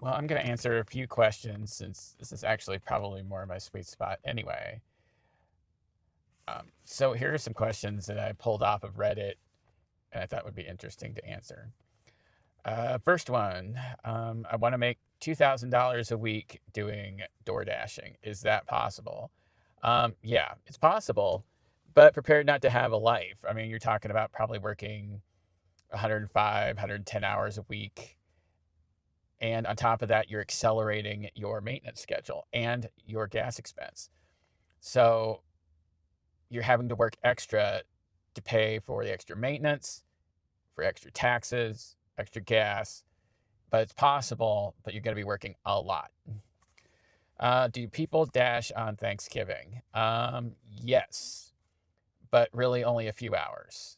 Well, I'm going to answer a few questions since this is actually probably more of my sweet spot anyway. So here are some questions that I pulled off of Reddit and I thought would be interesting to answer. First one, I want to make $2,000 a week doing DoorDashing. Is that possible? Yeah, it's possible, but prepared not to have a life. I mean, you're talking about probably working 105, 110 hours a week. And on top of that, you're accelerating your maintenance schedule and your gas expense. So you're having to work extra to pay for the extra maintenance, for extra taxes, extra gas. But it's possible, but you're going to be working a lot. Do people dash on Thanksgiving? Yes, but really only a few hours.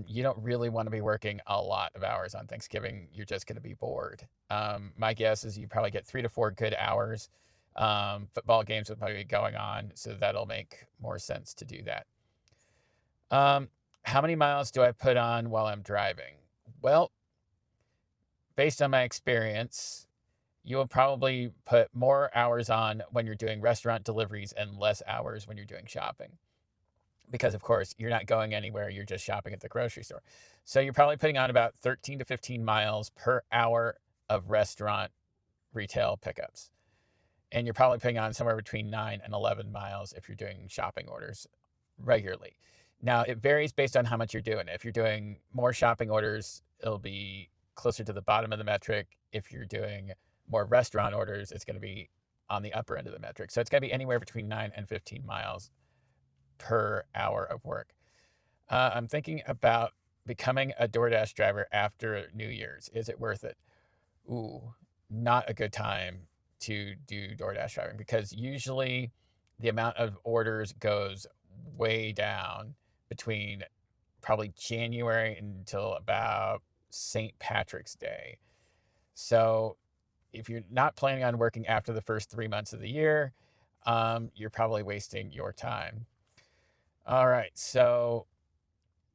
You don't really want to be working a lot of hours on Thanksgiving. You're just going to be bored. My guess is you probably get 3 to 4 good hours. Football games will probably be going on, so that'll make more sense to do that. How many miles do I put on while I'm driving? Well, based on my experience, you will probably put more hours on when you're doing restaurant deliveries and less hours when you're doing shopping. Because, of course, you're not going anywhere. You're just shopping at the grocery store. So you're probably putting on about 13 to 15 miles per hour of restaurant retail pickups. And you're probably putting on somewhere between 9 and 11 miles if you're doing shopping orders regularly. Now, it varies based on how much you're doing. If you're doing more shopping orders, it'll be closer to the bottom of the metric. If you're doing more restaurant orders, it's going to be on the upper end of the metric. So it's going to be anywhere between 9 and 15 miles per hour of work. I'm thinking about becoming a DoorDash driver after New Year's. Is it worth it? Ooh, not a good time to do DoorDash driving because usually the amount of orders goes way down between probably January until about St. Patrick's Day. So if you're not planning on working after the first 3 months of the year, you're probably wasting your time. All right, so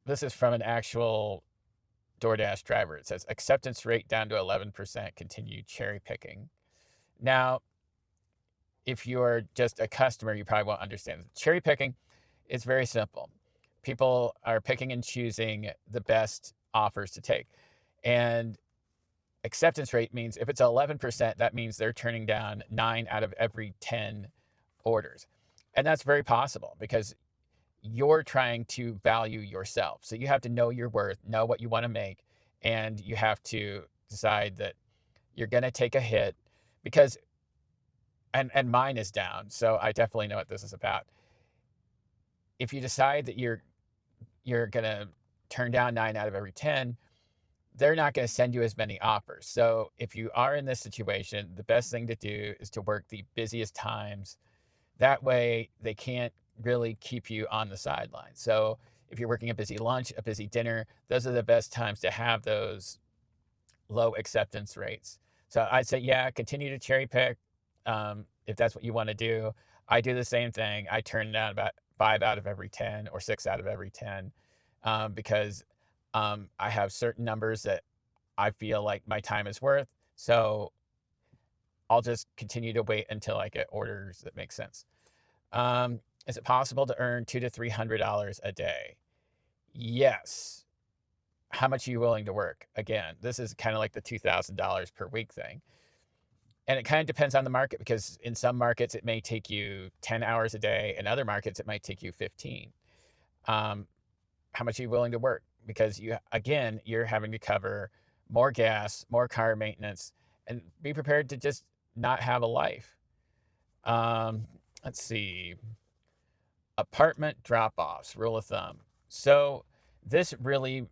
this is from an actual DoorDash driver. It says acceptance rate down to 11%, continue cherry picking. Now, if you're just a customer, you probably won't understand. Cherry picking is very simple. People are picking and choosing the best offers to take. And acceptance rate means if it's 11%, that means they're turning down 9 out of every 10 orders. And that's very possible because you're trying to value yourself. So you have to know your worth, know what you want to make, and you have to decide that you're going to take a hit because, and mine is down, so I definitely know what this is about. If you decide that you're going to turn down 9 out of every 10, they're not going to send you as many offers. So if you are in this situation, the best thing to do is to work the busiest times. That way they can't really keep you on the sidelines. So if you're working a busy lunch, a busy dinner, those are the best times to have those low acceptance rates. So I'd say, yeah, continue to cherry pick if that's what you want to do. I do the same thing. I turn down about 5 out of every 10 or 6 out of every 10 because I have certain numbers that I feel like my time is worth. So I'll just continue to wait until I get orders that make sense. Is it possible to earn $200 to $300 a day? Yes. How much are you willing to work? Again, this is kind of like the $2,000 per week thing. And it kind of depends on the market because in some markets it may take you 10 hours a day. In other markets, it might take you 15. How much are you willing to work? Because you're having to cover more gas, more car maintenance, and be prepared to just not have a life. Let's see. Apartment drop-offs, rule of thumb. So this really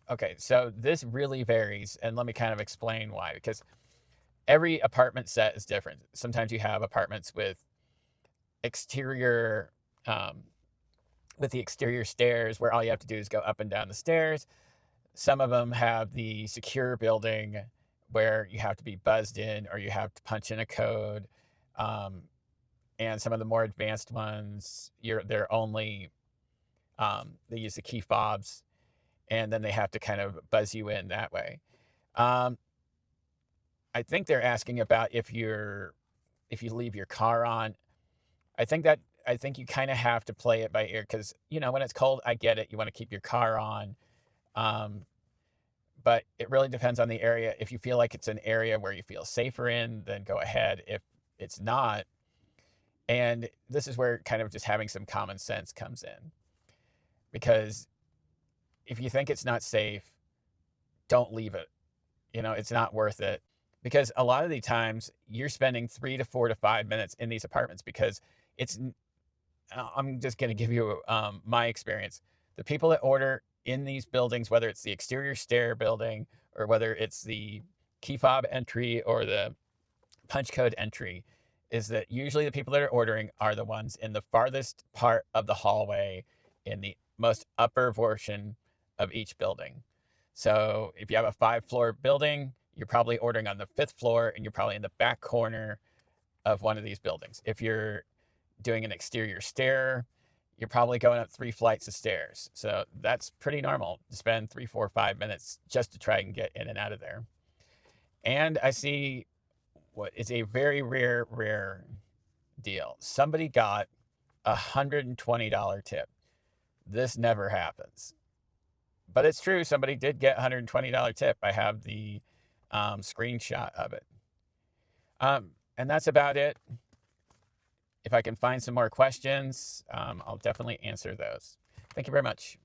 varies, and let me kind of explain why, because every apartment set is different. Sometimes you have apartments with exterior, with the exterior stairs where all you have to do is go up and down the stairs. Some of them have the secure building where you have to be buzzed in or you have to punch in a code. And some of the more advanced ones, they're only, they use the key fobs and then they have to kind of buzz you in that way. I think they're asking about if you leave your car on. I think you kind of have to play it by ear because, when it's cold, I get it. You want to keep your car on. Um, but it really depends on the area. If you feel like it's an area where you feel safer in, then go ahead. If it's not, and this is where kind of just having some common sense comes in, because if you think it's not safe, don't leave it. It's not worth it, because a lot of the times you're spending 3 to 4 to 5 minutes in these apartments because it's, I'm just going to give you my experience. The people that order in these buildings, whether it's the exterior stair building or whether it's the key fob entry or the punch code entry, is that usually the people that are ordering are the ones in the farthest part of the hallway in the most upper portion of each building. So if you have a 5-floor building, you're probably ordering on the 5th floor and you're probably in the back corner of one of these buildings. If you're doing an exterior stair, you're probably going up 3 flights of stairs. So that's pretty normal to spend 3, 4, 5 minutes just to try and get in and out of there. And I see what is a very rare deal. Somebody got $120 tip. This never happens. But it's true. Somebody did get $120 tip. I have the screenshot of it. And that's about it. If I can find some more questions, I'll definitely answer those. Thank you very much.